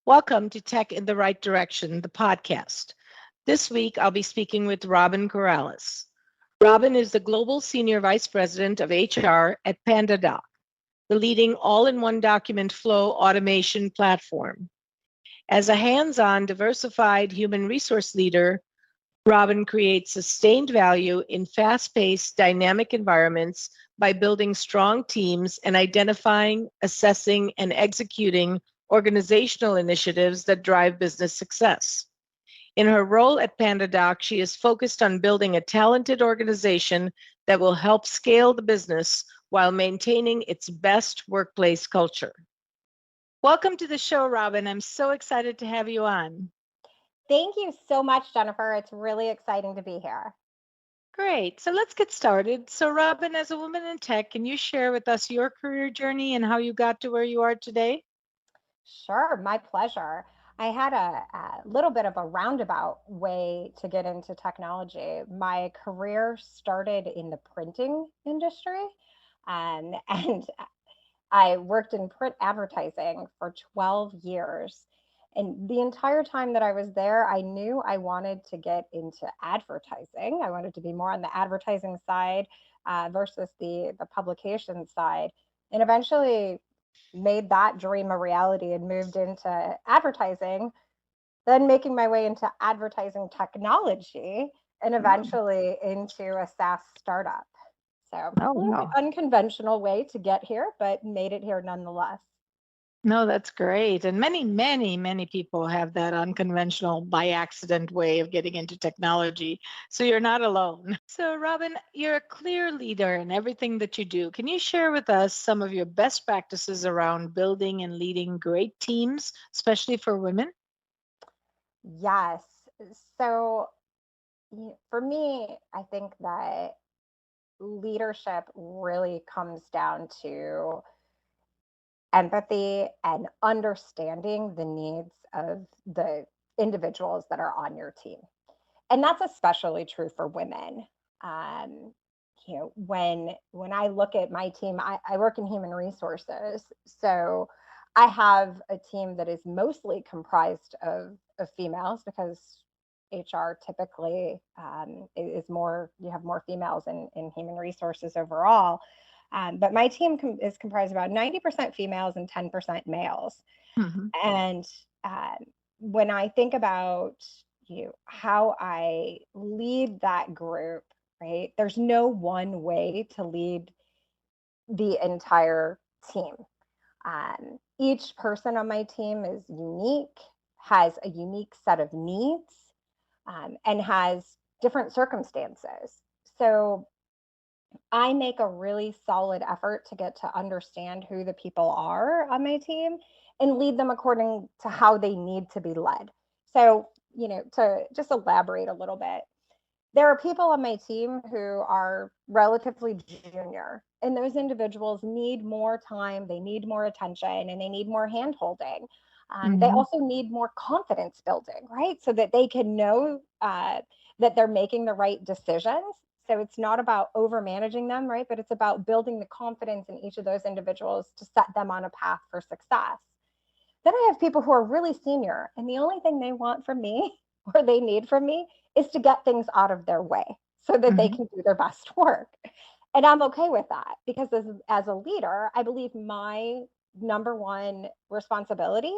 Welcome to Tech in the Right Direction, the podcast. This week, I'll be speaking with Robin Corralez. Robin is the Global Senior Vice President of HR at PandaDoc, the leading all in one document flow automation platform. As a hands on, diversified human resource leader, Robin creates sustained value in fast paced, dynamic environments by building strong teams and identifying, assessing, and executing organizational initiatives that drive business success. In her role at PandaDoc, she is focused on building a talented organization that will help scale the business while maintaining its best workplace culture. Welcome to the show, Robin. I'm so excited to have you on. Thank you so much, Jennifer. It's really exciting to be here. Great. So let's get started. So, Robin, as a woman in tech, can you share with us your career journey and how you got to where you are today? Sure, my pleasure. I had a little bit of a roundabout way to get into technology. My career started in the printing industry, and I worked in print advertising for 12 years. And the entire time that I was there, I knew I wanted to get into advertising. I wanted to be more on the advertising side versus the publication side. And eventually made that dream a reality and moved into advertising, then making my way into advertising technology and Mm. eventually into a SaaS startup. So Oh, a little bit wow. unconventional way to get here, but made it here nonetheless. No, that's great. And many people have that unconventional by accident way of getting into technology. So you're not alone. So, Robin, you're a clear leader in everything that you do. Can you share with us some of your best practices around building and leading great teams, especially for women? Yes. So for me, I think that leadership really comes down to empathy and understanding the needs of the individuals that are on your team. And that's especially true for women. Um, when I look at my team, I work in human resources, so I have a team that is mostly comprised of females because HR typically is more, you have more females in human resources overall. But my team is comprised of about 90% females and 10% males. Mhm. And uh, when I think about how I lead that group, right? There's no one way to lead the entire team. Each person on my team is unique, has a unique set of needs, and has different circumstances. So I make a really solid effort to get to understand who the people are on my team and lead them according to how they need to be led. So, to just elaborate a little bit, there are people on my team who are relatively junior, and those individuals need more time, they need more attention, and they need more hand holding. They Mhm. also need more confidence building, right? So that they can know that they're making the right decisions. So it's not about over managing them, right? But it's about building the confidence in each of those individuals to set them on a path for success. Then I have people who are really senior, and the only thing they want from me or they need from me is to get things out of their way so that they Mhm. can do their best work. And I'm okay with that because as a leader, I believe my number one responsibility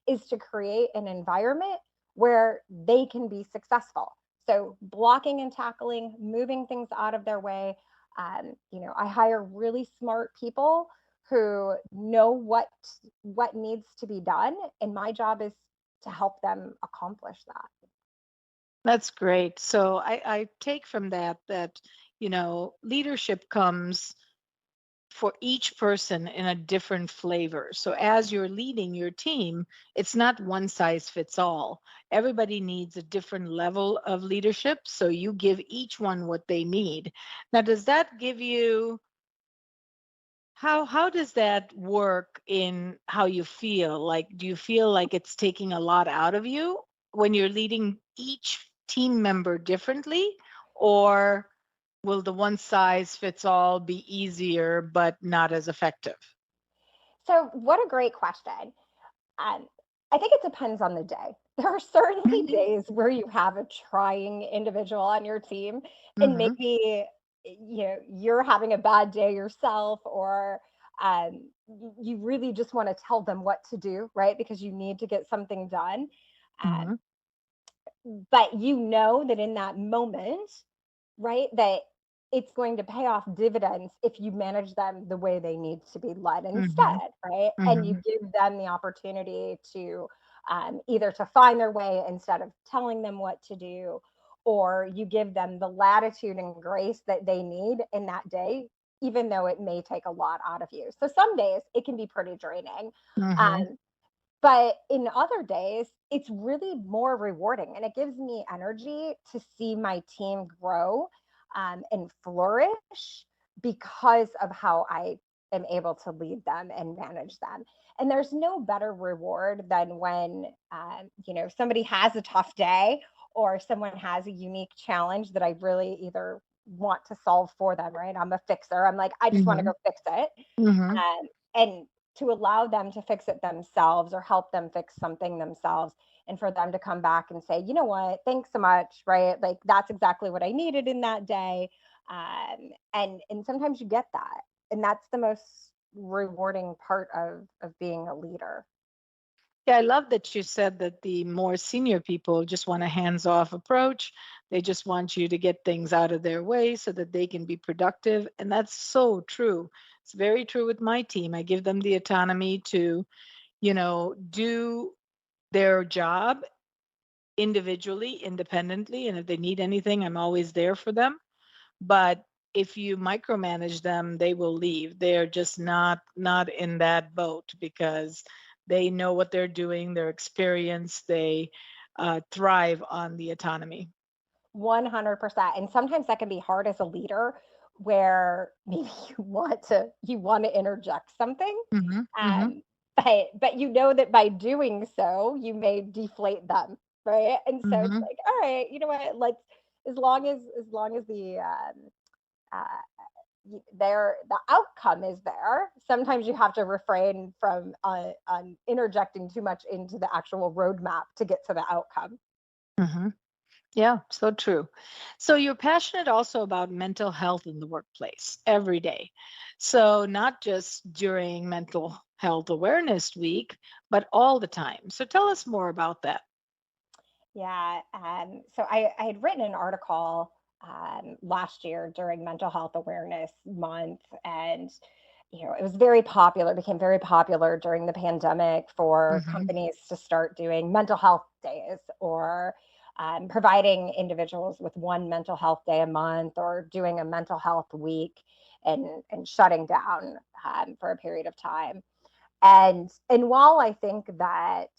is to create an environment where they can be successful. So blocking and tackling, moving things out of their way. I hire really smart people who know what needs to be done, and my job is to help them accomplish that. That's great. So I take from that, leadership comes for each person in a different flavor. So as you're leading your team, it's not one size fits all. Everybody needs a different level of leadership. So you give each one what they need. Now, does that give you how does that work in how you feel? Like, do you feel like it's taking a lot out of you when you're leading each team member differently? Or will the one size fits all be easier but not as effective? So what a great question. um, I think it depends on the day. There are certainly Mhm. days where you have a trying individual on your team, and Mhm. maybe you're having a bad day yourself, or you really just want to tell them what to do, right? Because you need to get something done. Um, Mhm. but you know that in that moment, right, that it's going to pay off dividends if you manage them the way they need to be led Mhm. instead, right? And you Mhm. give them the opportunity to either to find their way instead of telling them what to do, or you give them the latitude and grace that they need in that day, even though it may take a lot out of you. So some days it can be pretty draining. Mhm. Um, but in other days, it's really more rewarding, and it gives me energy to see my team grow and flourish because of how I am able to lead them and manage them. And there's no better reward than when somebody has a tough day, or someone has a unique challenge that I really either want to solve for them. Right? I'm a fixer. I'm like, I just want to Mhm. go fix it. Mhm. And to allow them to fix it themselves or help them fix something themselves, and for them to come back and say, you know what, thanks so much, right? Like, that's exactly what I needed in that day. And sometimes you get that, and that's the most rewarding part of being a leader. Yeah, I love that you said that the more senior people just want a hands-off approach. They just want you to get things out of their way so that they can be productive. And that's so true. It's very true with my team. I give them the autonomy to, do their job individually, independently. And if they need anything, I'm always there for them. But if you micromanage them, they will leave. They're just not in that boat because they know what they're doing, their experience, they thrive on the autonomy. 100%. And sometimes that can be hard as a leader, where maybe you want to interject something. Hmm. Hmm. Um, but you know that by doing so, you may deflate them, right? And so it's Hmm. like, all right, you know what? Let's, as long as the the outcome is there. Sometimes you have to refrain from interjecting too much into the actual roadmap to get to the outcome. Hmm. Yeah, so true. So you're passionate also about mental health in the workplace every day. So not just during Mental Health Awareness Week, but all the time. So tell us more about that. Yeah. So I had written an article last year during Mental Health Awareness Month, and it was very popular, became very popular during the pandemic for Hmm. companies to start doing mental health days, or providing individuals with one mental health day a month, or doing a mental health week, and shutting down for a period of time. And while I think that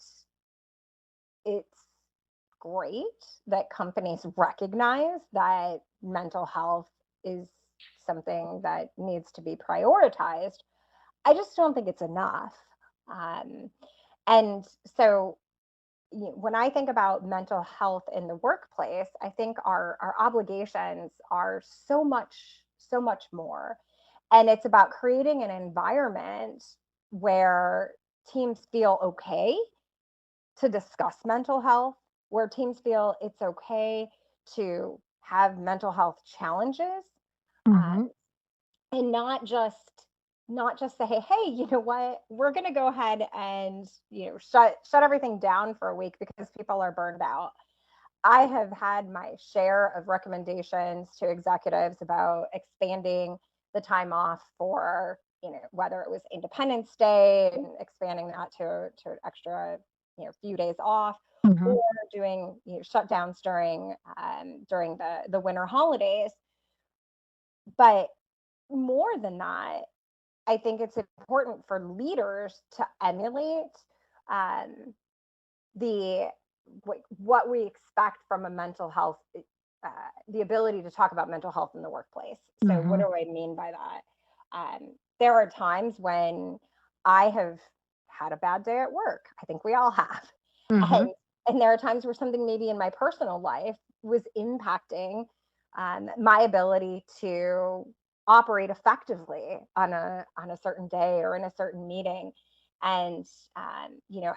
it's great that companies recognize that mental health is something that needs to be prioritized, I just don't think it's enough. Um, and so, when I think about mental health in the workplace, I think our obligations are so much more. And it's about creating an environment where teams feel okay to discuss mental health, where teams feel it's okay to have mental health challenges, uh, Hmm. and not just say, hey, you know what, we're going to go ahead and shut everything down for a week because people are burned out. I have had my share of recommendations to executives about expanding the time off for, whether it was Independence Day and expanding that to an extra, few days off, Hmm. or doing shutdowns during the winter holidays. But more than that, I think it's important for leaders to emulate um, the what we expect from a mental health, uh, the ability to talk about mental health in the workplace. So what Hmm. do I mean by that? There are times when I have had a bad day at work. I think we all have. Hmm. and and there are times where something maybe in my personal life was impacting my ability to operate effectively on a certain day or in a certain meeting. And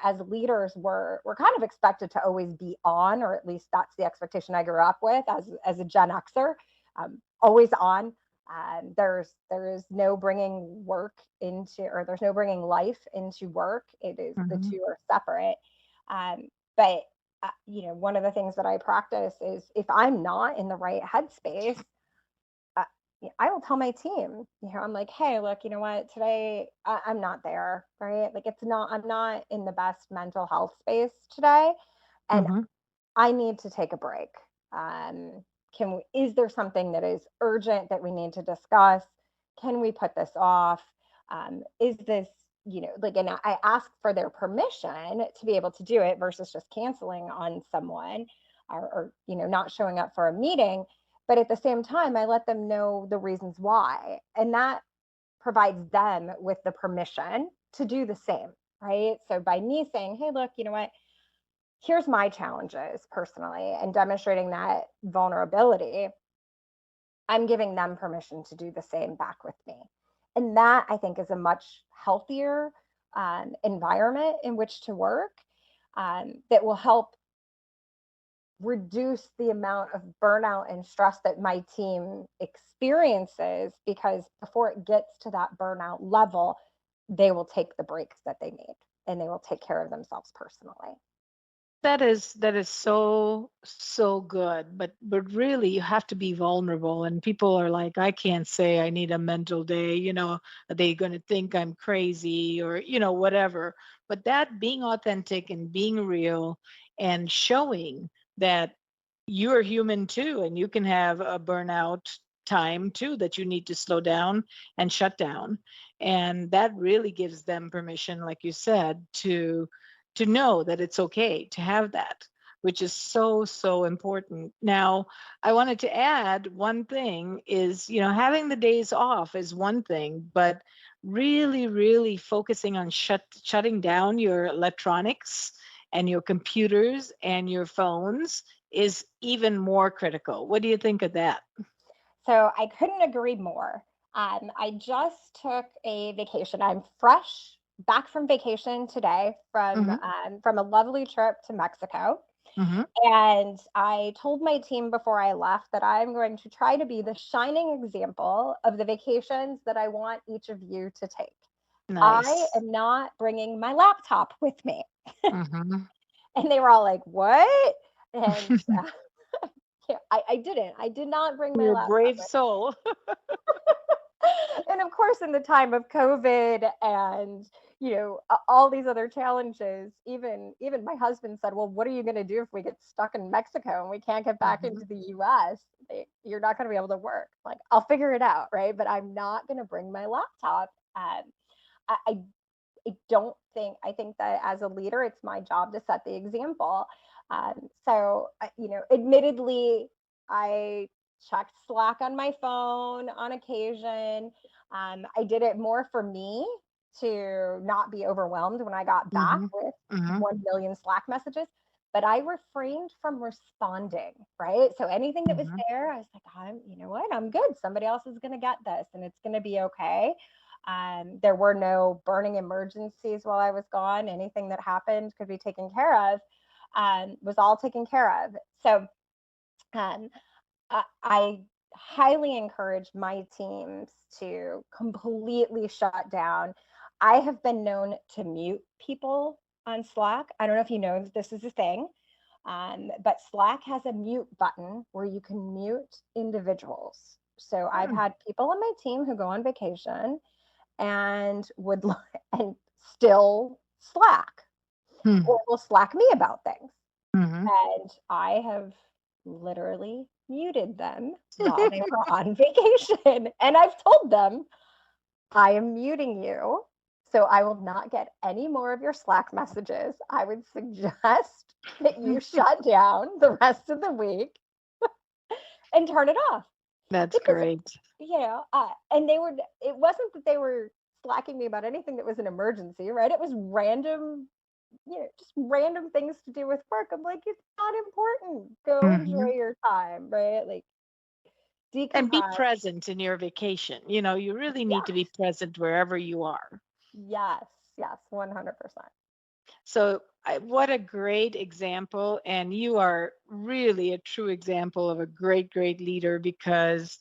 as leaders, we're kind of expected to always be on, or at least that's the expectation I grew up with as a Gen Xer, always on. There is no bringing work into, or there's no bringing life into work. It is, the Mhm. two are separate. But one of the things that I practice is, if I'm not in the right headspace, uh, I will tell my team, I'm like, hey, look, you know what, today I'm not there, right? Like, I'm not in the best mental health space today, and Mhm. I need to take a break. Is there something that is urgent that we need to discuss? Can we put this off? Is this, like, and I ask for their permission to be able to do it versus just canceling on someone, or not showing up for a meeting. But at the same time, I let them know the reasons why. And that provides them with the permission to do the same, right? So by me saying, hey, look, you know what? Here's my challenges personally, and demonstrating that vulnerability, I'm giving them permission to do the same back with me. And that, I think, is a much healthier environment in which to work, that will help reduce the amount of burnout and stress that my team experiences, because before it gets to that burnout level, they will take the breaks that they need, and they will take care of themselves personally. That is so good, but really you have to be vulnerable, and people are like, I can't say I need a mental day, are they going to think I'm crazy, or whatever. But that, being authentic and being real and showing that you're human too, and you can have a burnout time too, that you need to slow down and shut down, and that really gives them permission, like you said, to know that it's okay to have that, which is so important. Now, I wanted to add one thing is, having the days off is one thing, but really focusing on shutting down your electronics and your computers and your phones is even more critical. What do you think of that? So I couldn't agree more. I just took a vacation. I'm fresh back from vacation today, Hmm. from a lovely trip to Mexico. Hmm. And I told my team before I left that I'm going to try to be the shining example of the vacations that I want each of you to take. I Nice. am not bringing my laptop with me. Hmm. And they were all like, what? And yeah, I didn't. I did not bring my You're a laptop brave with soul. and of course, in the time of COVID and all these other challenges, even my husband said, well, what are you going to do if we get stuck in Mexico and we can't get back Hmm. into the US? You're not going to be able to work. Like, I'll figure it out, right? But I'm not going to bring my laptop. I don't think, I think that as a leader, it's my job to set the example. Admittedly, I checked Slack on my phone on occasion. I did it more for me to not be overwhelmed when I got back Hmm. with Hmm. 1 million Slack messages. But I refrained from responding, right? So anything that was Hmm. there, I was like, you know what? I'm good. Somebody else is going to get this and it's going to be okay. There were no burning emergencies while I was gone. Anything that happened could be taken care of, was all taken care of. So um, I highly encourage my teams to completely shut down. I have been known to mute people on Slack. I don't know if you know that this is a thing, but Slack has a mute button where you can mute individuals. So I've had people on my team who go on vacation and would and still Slack, or will Slack me about things. Hmm. And I have literally muted them while they were on vacation. And I've told them, I am muting you. So I will not get any more of your Slack messages. I would suggest that you shut down the rest of the week and turn it off. That's Because great. and it wasn't that they were slacking me about anything that was an emergency, right? It was random, just random things to do with work. I'm like, it's not important. Go enjoy Hmm. your time, right? Like, And be decompress. present in your vacation. You really need to be Yes, present wherever you are. yes, Yes, 100%. So, what a great example. And you are really a true example of a great, great leader because,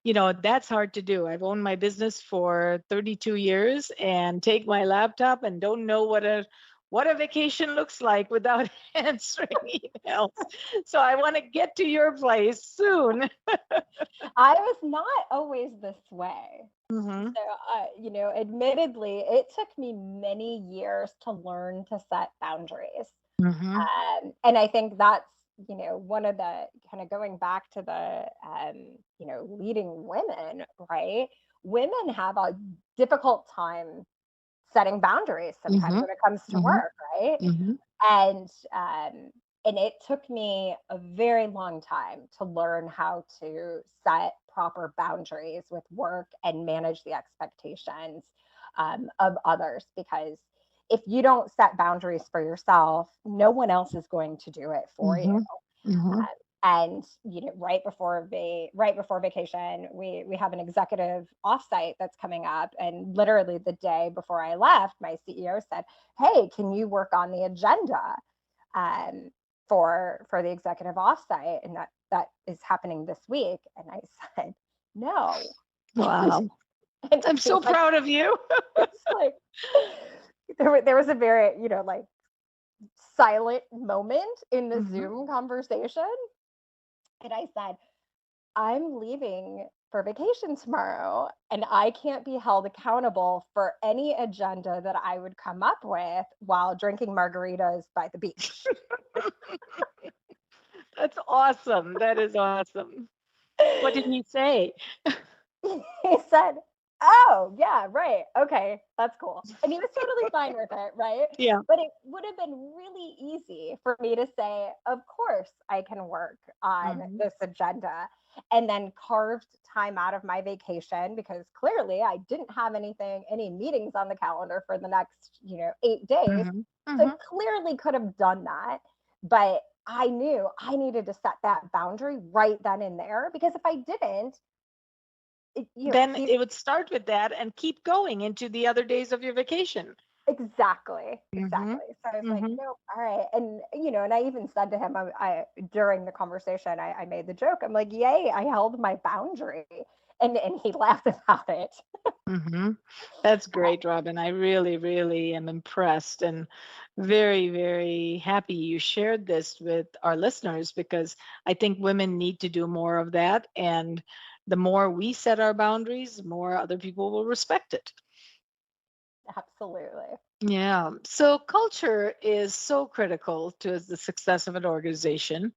that's hard to do. I've owned my business for 32 years and take my laptop and don't know what a vacation looks like without answering emails. So I want to get to your place soon. I was not always this way. Hmm. So, admittedly, it took me many years to learn to set boundaries. Hmm. And I think that's, one of the kind of going back to the, leading women, right? Women have a difficult time setting boundaries sometimes Hmm. when it comes to Hmm. work, right? Hmm. And and it took me a very long time to learn how to set proper boundaries with work and manage the expectations of others, because if you don't set boundaries for yourself, no one else is going to do it for you. Hmm. Hmm. And right before vacation, we have an executive offsite that's coming up, and literally the day before I left, my CEO said, "Hey, can you work on the agenda um, for the executive offsite?" And that is happening this week. And I said, "No." Wow. And I'm he's so like, proud of you. it's like there was a very, like silent moment in the Hmm. Zoom conversation. And I said, "I'm leaving for vacation tomorrow, and I can't be held accountable for any agenda that I would come up with while drinking margaritas by the beach." That's awesome. That is awesome. What did he say? He said, "Oh, yeah, right. Okay, that's cool." And he was totally fine with it, right? Yeah. But it would have been really easy for me to say, "Of course, I can work on Hmm. this agenda," and then carved time out of my vacation, because clearly I didn't have any meetings on the calendar for the next, 8 days. Hmm. So I Hmm. clearly could have done that, but I knew I needed to set that boundary right then and there, because if I didn't, Then he it would start with that and keep going into the other days of your vacation. exactly, Hmm. exactly. So I was like, Hmm. "Nope, all right." And and I even said to him, I during the conversation, I made the joke. I'm like, "Yay, I held my boundary," and he laughed about it. Hmm. That's great, Robin. I really, really am impressed and very, very happy you shared this with our listeners because I think women need to do more of that. And the more we set our boundaries, the more other people will respect it. Absolutely. Yeah. So culture is so critical to the success of an organization.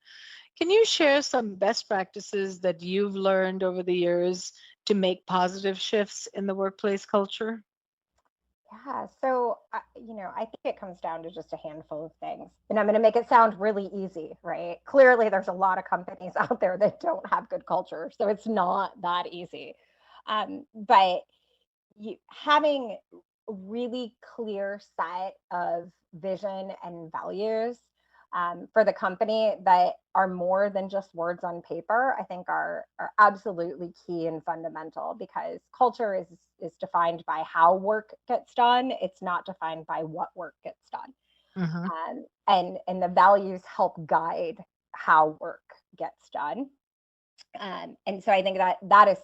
Can you share some best practices that you've learned over the years to make positive shifts in the workplace culture? Yeah. So, I think it comes down to just a handful of things. And I'm going to make it sound really easy, right? Clearly, there's a lot of companies out there that don't have good culture. So it's not that easy. But having a really clear set of vision and values for the company that are more than just words on paper, I think are absolutely key and fundamental, because culture is defined by how work gets done. It's not defined by what work gets done. Hmm. And the values help guide how work gets done. And so I think that is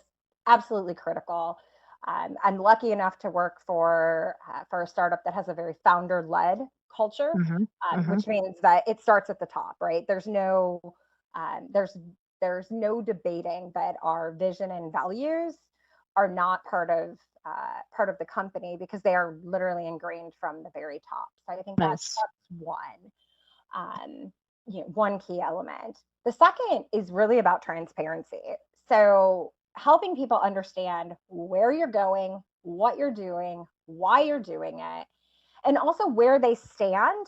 absolutely critical. I'm lucky enough to work for a startup that has a very founder-led culture, Hmm. Hmm. which means that it starts at the top, right? Um, there's there's no debating that our vision and values are not part of the company, because they are literally ingrained from the very top. So I think Nice. that's um, one key element. The second is really about transparency. So helping people understand where you're going, what you're doing, why you're doing it, and also where they stand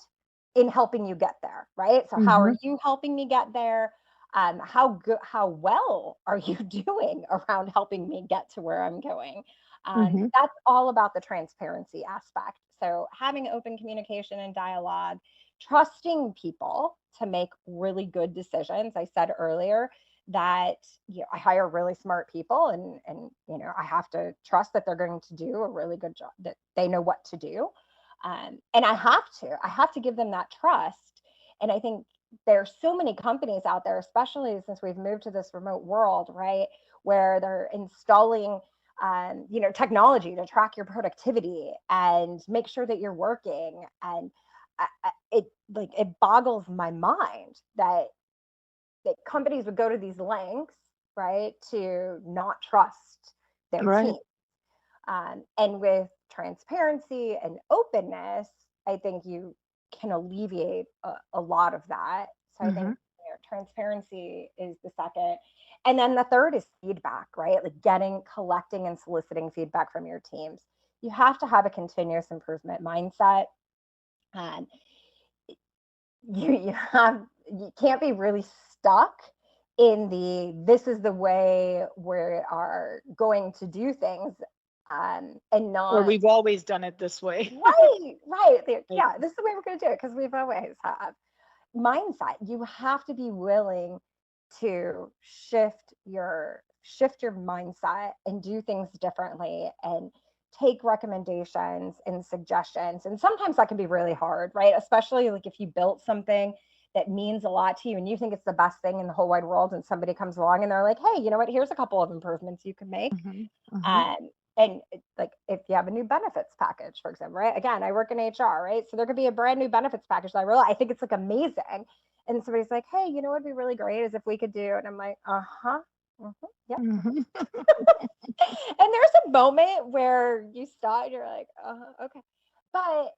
in helping you get there, right? So how are Hmm. you helping me get there? How well are you doing around helping me get to where I'm going? Hmm. That's all about the transparency aspect. So having open communication and dialogue, trusting people to make really good decisions. I said earlier that I hire really smart people, and I have to trust that they're going to do a really good job, that they know what to do. And I have to give them that trust. And I think there's so many companies out there, especially since we've moved to this remote world, right, where they're installing technology to track your productivity and make sure that you're working. And it boggles my mind that companies would go to these lengths, right, to not trust their Right. team. And with transparency and openness, I think you can alleviate a lot of that. So I think Hmm. transparency is the second. And then the third is feedback, right? Like collecting and soliciting feedback from your teams. You have to have a continuous improvement mindset. Um, you can't be really stuck in this is the way we are going to do things, and Or not we've always done it this way. right. Right. Yeah, this is the way we're going to do it because we've always have. Mindset, you have to be willing to shift your mindset and do things differently, and take recommendations and suggestions. And sometimes that can be really hard, right? Especially like if you built something that means a lot to you and you think it's the best thing in the whole wide world, and somebody comes along and they're like, hey, you know what, here's a couple of improvements you can make. Hmm. Hmm. And like if you have a new benefits package, for example, right? Again, I work in HR, right? So there could be a brand new benefits package that I think it's like amazing. And somebody's like, hey, you know what would be really great is if we could do, and I'm like, uh-huh. Yep. Hmm. And there's a moment where you stop and you're like, okay. But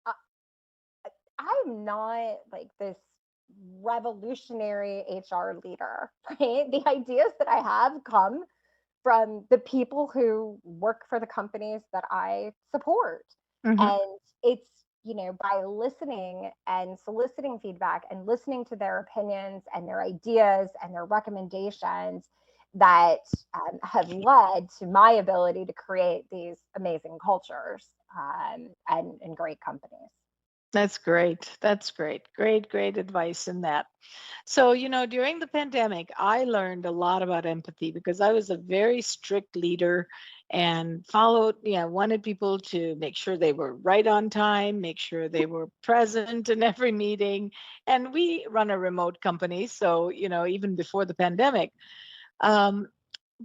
I, I'm not like this revolutionary HR leader, right? The ideas that I have come from the people who work for the companies that I support. Hmm. And it's, by listening and soliciting feedback and listening to their opinions and their ideas and their recommendations that have led to my ability to create these amazing cultures, and great companies. That's great. That's great. Great, great advice in that. So, during the pandemic, I learned a lot about empathy because I was a very strict leader and wanted people to make sure they were right on time, make sure they were present in every meeting. And we run a remote company. So, even before the pandemic. Um,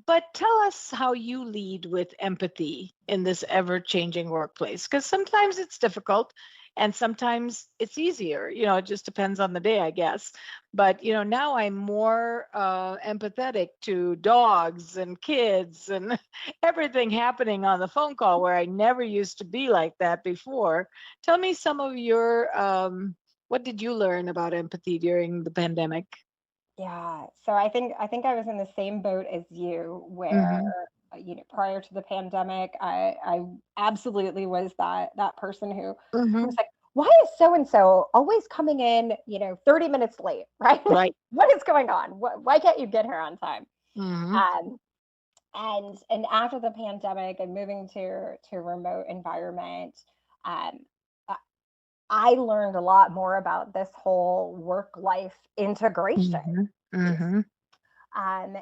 but tell us how you lead with empathy in this ever changing workplace, because sometimes it's difficult and sometimes it's easier. It just depends on the day, I guess. But, now I'm more empathetic to dogs and kids and everything happening on the phone call where I never used to be like that before. Tell me some of what did you learn about empathy during the pandemic? Yeah. So I think I was in the same boat as you, where Mm-hmm. prior to the pandemic, I absolutely was that person who was Mm-hmm. like, why is so and so always coming in 30 minutes late, right? Right. What is going on? Why can't you get here on time? Mm-hmm. Um, and after the pandemic and moving to a remote environment, um, I I learned a lot more about this whole work life integration Mm-hmm. piece. Mm-hmm. And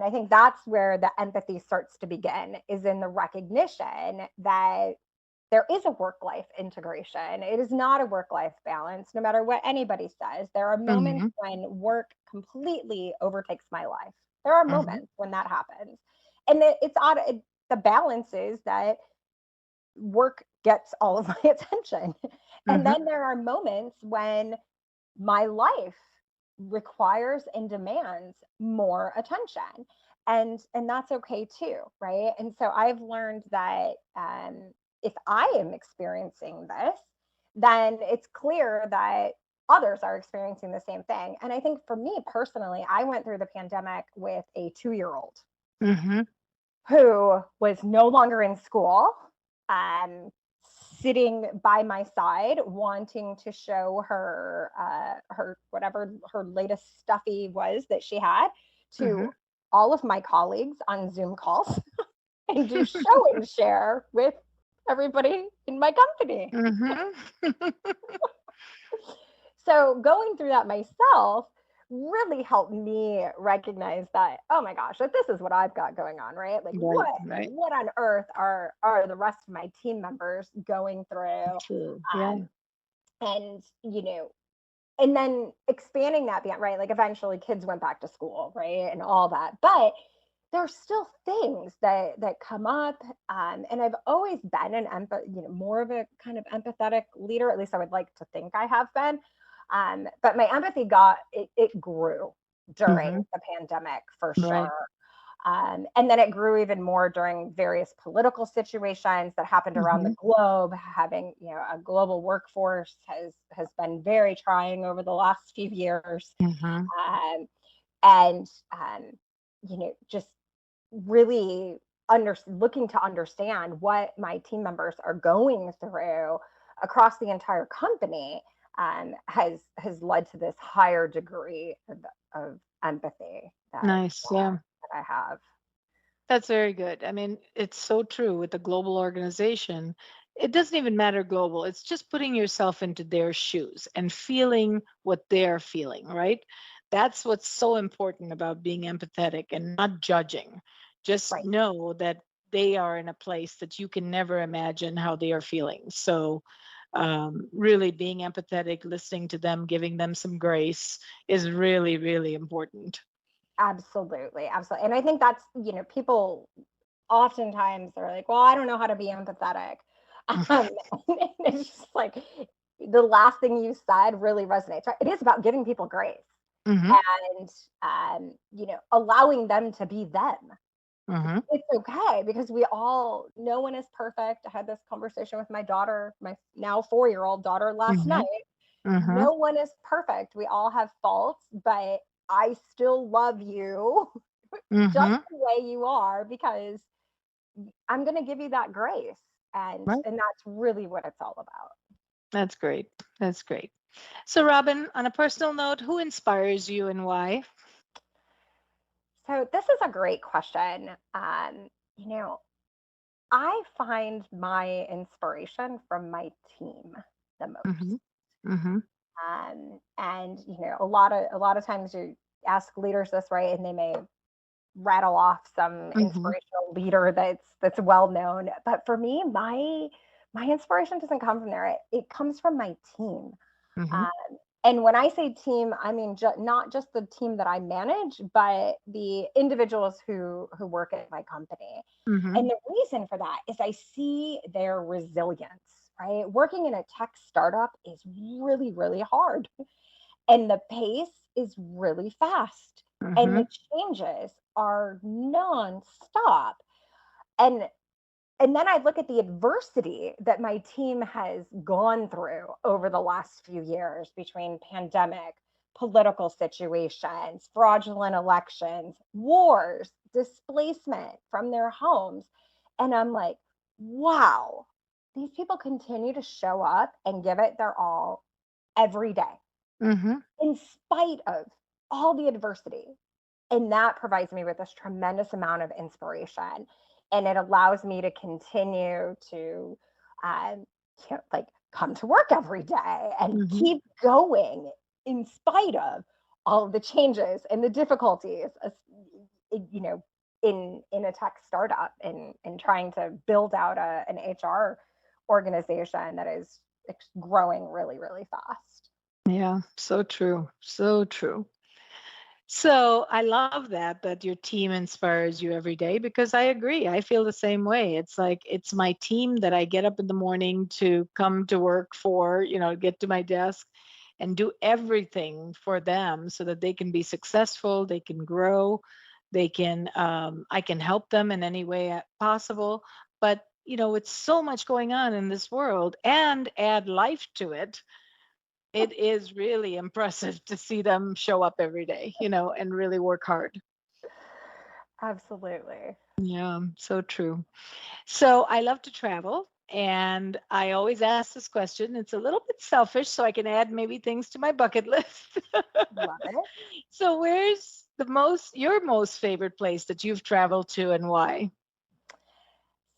I think that's where the empathy starts to begin, is in the recognition that there is a work life integration. It is not a work life balance, no matter what anybody says. There are moments Mm-hmm. when work completely overtakes my life. There are Mm-hmm. moments when that happens. And it's odd. The balance is that work gets all of my attention. And Mm-hmm. then there are moments when my life requires and demands more attention, and that's okay too, right? And so I've learned that, if I am experiencing this, then it's clear that others are experiencing the same thing. And I think for me personally, I went through the pandemic with a 2-year-old Mm-hmm. who was no longer in school, um, sitting by my side, wanting to show her whatever her latest stuffy was that she had Mm-hmm. to all of my colleagues on Zoom calls and do show and share with everybody in my company. Mm-hmm. So going through that myself really helped me recognize that, oh my gosh, that this is what I've got going on, right? Like Right, right. what on earth are the rest of my team members going through? True. Yeah. And and then expanding that beyond, right? Like eventually kids went back to school, right? And all that. But there's still things that come up. And I've always been more of a kind of empathetic leader. At least I would like to think I have been. But my empathy it grew during Mm-hmm. the pandemic for Right. sure. And then it grew even more during various political situations that happened around Mm-hmm. the globe. Having a global workforce has been very trying over the last few years, Mm-hmm. um, and just really looking to understand what my team members are going through across the entire company has led to this higher degree of empathy Nice. Yeah. that I have. That's very good. I mean, it's so true with the global organization. It doesn't even matter global. It's just putting yourself into their shoes and feeling what they're feeling, right? That's what's so important about being empathetic and not judging. Just Right. know that they are in a place that you can never imagine how they are feeling. So, really being empathetic, listening to them, giving them some grace is really, really important. Absolutely. Absolutely. And I think that's, people oftentimes they're like, well, I don't know how to be empathetic. Um, and it's just like the last thing you said really resonates, right? It is about giving people grace Hmm. and, allowing them to be them. Hmm. It's okay because no one is perfect. I had this conversation with my daughter, my now 4-year-old daughter last Hmm. night. Hmm. No one is perfect. We all have faults, but I still love you just Hmm. the way you are because I'm going to give you that grace. And that's really what it's all about. That's great. That's great. So, Robin, on a personal note, who inspires you and why? So this is a great question. You know, I find my inspiration from my team the Hmm. most. Hmm. And a lot of times you ask leaders this, right, and they may rattle off some Hmm. inspirational leader that's well known. But for me, my inspiration doesn't come from there. It comes from my team. Hmm. Um, and when I say team, I mean not just the team that I manage, but the individuals who work at my company. Hmm. And the reason for that is I see their resilience, right? Working in a tech startup is really, really hard, and the pace is really fast, and Hmm. the changes are nonstop. And and then I look at the adversity that my team has gone through over the last few years between pandemic, political situations, fraudulent elections, wars, displacement from their homes. And I'm like, wow, these people continue to show up and give it their all every day Hmm. in spite of all the adversity. And that provides me with this tremendous amount of inspiration, and it allows me to continue to um, like come to work every day and Hmm. keep going in spite of all of the changes and the difficulties, you know in a tech startup, and trying to build out an HR organization that is growing really, really fast. Yeah, so true. So true. So I love that your team inspires you every day because I agree. I feel the same way. It's like it's my team that I get up in the morning to come to work for, get to my desk and do everything for them so that they can be successful, they can grow, they can I can help them in any way possible. But with so much going on in this world and add life to it, it is really impressive to see them show up every day, and really work hard. Absolutely. Yeah, so true. So I love to travel. And I always ask this question. It's a little bit selfish, so I can add maybe things to my bucket list. Love it. So, where's your most favorite place that you've traveled to and why?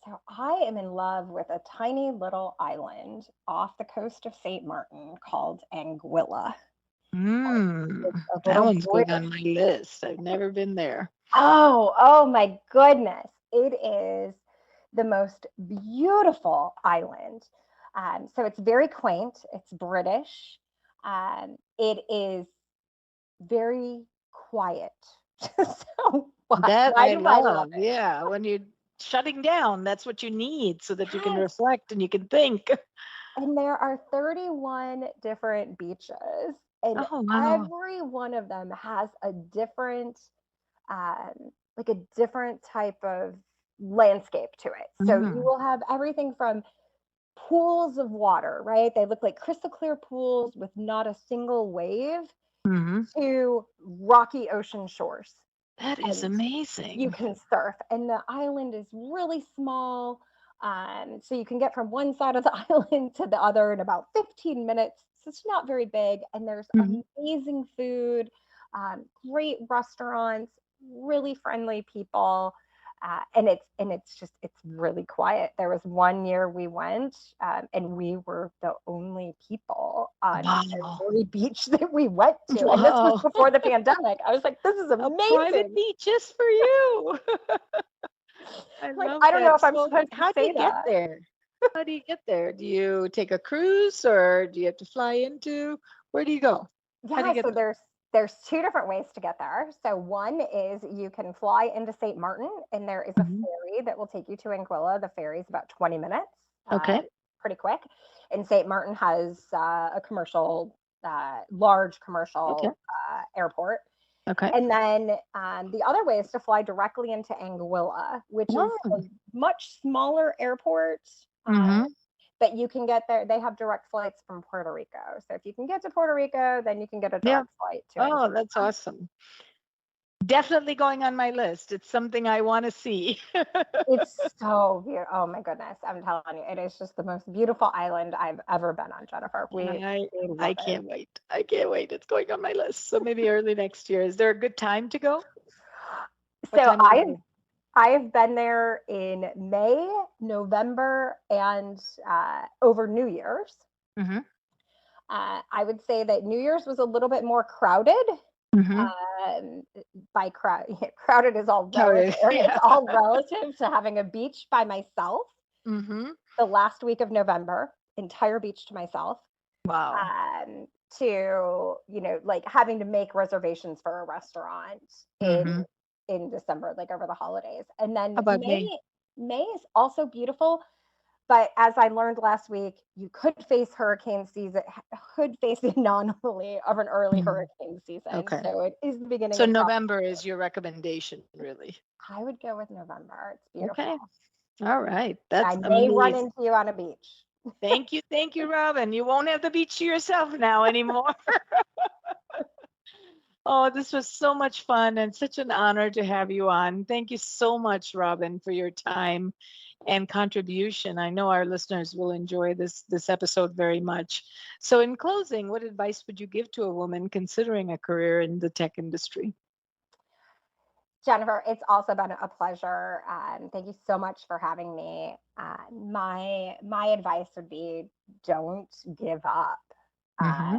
So I am in love with a tiny little island off the coast of St. Martin called Anguilla. Mm, It's a that little one's British. going on my list. I've never been there. Oh my goodness. It is the most beautiful island. So it's very quaint. It's British. It is very quiet. So That why I do I love love. it? Yeah, when you're shutting down, that's what you need so that you can reflect and you can think. And there are 31 different beaches, and Oh, wow. every one of them has a different, like a different type of landscape to it. So you Mm, will have everything from pools of water, right? They look like crystal clear pools with not a single wave, hmm. to rocky ocean shores. That is And you amazing. can surf, and the island is really small. So you can get from one side of the island to the other in about 15 minutes. So it's not very big, and there's Mhm. amazing food, great restaurants, really friendly people. And it's really quiet. There was one year we went, and we were the only people on Wow. every beach that we went to, and this was Wow. before the pandemic. I was like, this is A private amazing. beach just for you. I Like, love I don't know that. if I'm So, supposed to how do say you get that. there? How do you get there? Do you take a cruise or do you have to fly into? Where do you go? How do Yeah, you get so there? there's two different ways to get there. So one is you can fly into St. Martin, and there is a Mhm. ferry that will take you to Anguilla. The ferry is about 20 minutes, Okay. pretty quick. And St. Martin has a large Okay. commercial airport. Okay. And then the other way is to fly directly into Anguilla, which is a Oh. much smaller airport. Uh, Mm-hmm. but you can get there. They have direct flights from Puerto Rico. So if you can get to Puerto Rico, then you can get a Yeah. direct flight to Oh, Anguilla. that's awesome. Definitely going on my list. It's something I want to see. It's so beautiful. Oh my goodness. I'm telling you, it is just the most beautiful island I've ever been on, Jennifer. I We I love it. can't wait. I can't wait. It's going on my list. So maybe early next year. Is there a good time to go? What So time of the year? I have been there in May, November, and over New Year's. Mm-hmm. I would say that New Year's was a little bit more crowded. Mm-hmm. Um, by crowded is all relative. Crowded. It's Yeah. all relative to having a beach by myself. Mm-hmm. The last week of November, entire beach to myself. Wow. Um, to like having to make reservations for a restaurant Mm-hmm. in December, like over the holidays, and then How about me? May is also beautiful. But as I learned last week, you could face hurricane season, could face the anomaly of an early Mm. hurricane season. Okay. So it is the beginning So of tropical. November is your recommendation, really. I would go with November. It's beautiful. Okay. All right. I That's may run amazing. into you on a beach. Thank you, Robin. You won't have the beach to yourself now anymore. Oh, this was so much fun and such an honor to have you on. Thank you so much, Robin, for your time and contribution. I know our listeners will enjoy this episode very much. So in closing, what advice would you give to a woman considering a career in the tech industry? Jennifer, it's also been a pleasure. Thank you so much for having me. My advice would be, don't give up. Hmm.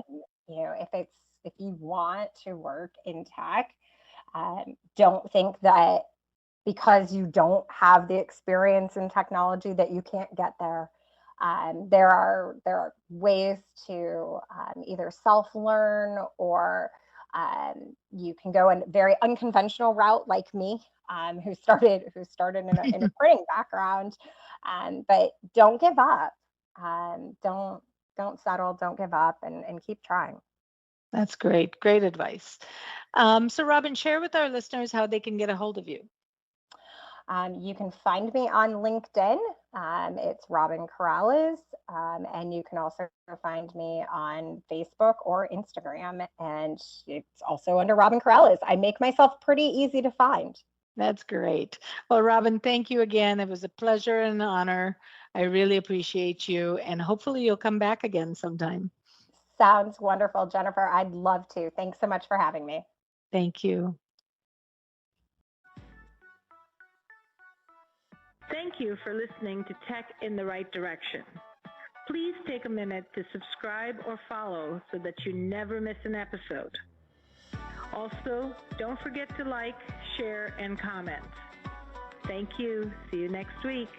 If you want to work in tech, don't think that because you don't have the experience in technology that you can't get there. There are ways to either self learn, or you can go a very unconventional route like me, who started in a printing background. But don't give up. Don't settle. Don't give up, and keep trying. That's great. Great advice. So Robin, share with our listeners how they can get a hold of you. You can find me on LinkedIn. It's Robin Corralez. And you can also find me on Facebook or Instagram. And it's also under Robin Corralez. I make myself pretty easy to find. That's great. Well, Robin, thank you again. It was a pleasure and an honor. I really appreciate you, and hopefully you'll come back again sometime. Sounds wonderful, Jennifer. I'd love to. Thanks so much for having me. Thank you. Thank you for listening to Tech in the Right Direction. Please take a minute to subscribe or follow so that you never miss an episode. Also, don't forget to like, share, and comment. Thank you. See you next week.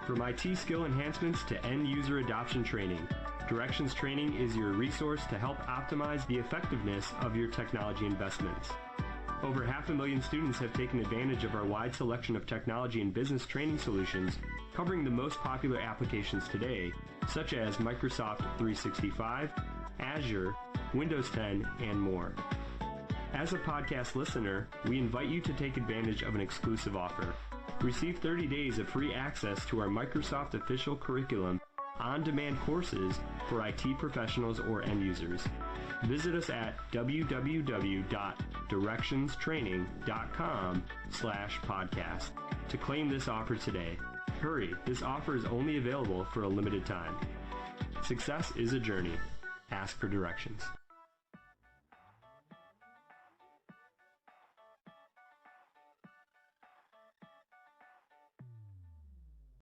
From IT skill enhancements to end user adoption training, Directions Training is your resource to help optimize the effectiveness of your technology investments. Over 500,000 students have taken advantage of our wide selection of technology and business training solutions covering the most popular applications today, such as Microsoft 365, Azure, Windows 10, and more. As a podcast listener, we invite you to take advantage of an exclusive offer. Receive 30 days of free access to our Microsoft official curriculum on-demand courses for IT professionals or end users. Visit us at www.directionstraining.com/podcast to claim this offer today. Hurry, this offer is only available for a limited time. Success is a journey. Ask for directions.